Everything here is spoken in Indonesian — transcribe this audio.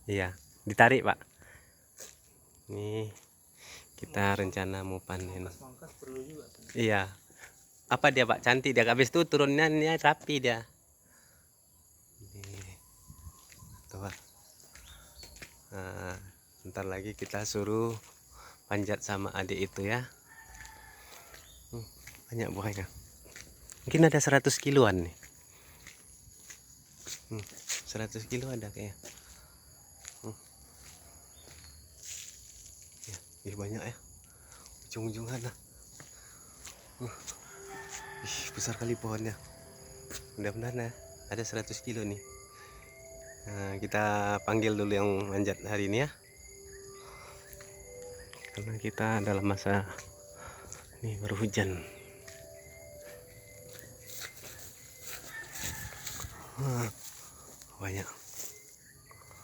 Iya, ditarik Pak. Nih kita rencana mau panen. Iya. Apa dia Pak? Cantik dia. Habis itu turunnya rapi dia. Nih. Tuh Pak. Nah, bentar lagi kita suruh panjat sama adik itu ya. Banyak buahnya. Mungkin ada 100 kiloan nih. 100 kilo ada kayaknya. Ya, banyak ya. Ujung-ujung sana. Besar kali pohonnya. Mudah-mudahan ya ada 100 kilo nih. Nah, kita panggil dulu yang manjat hari ini ya. Karena kita dalam masa ini baru hujan. Banyak.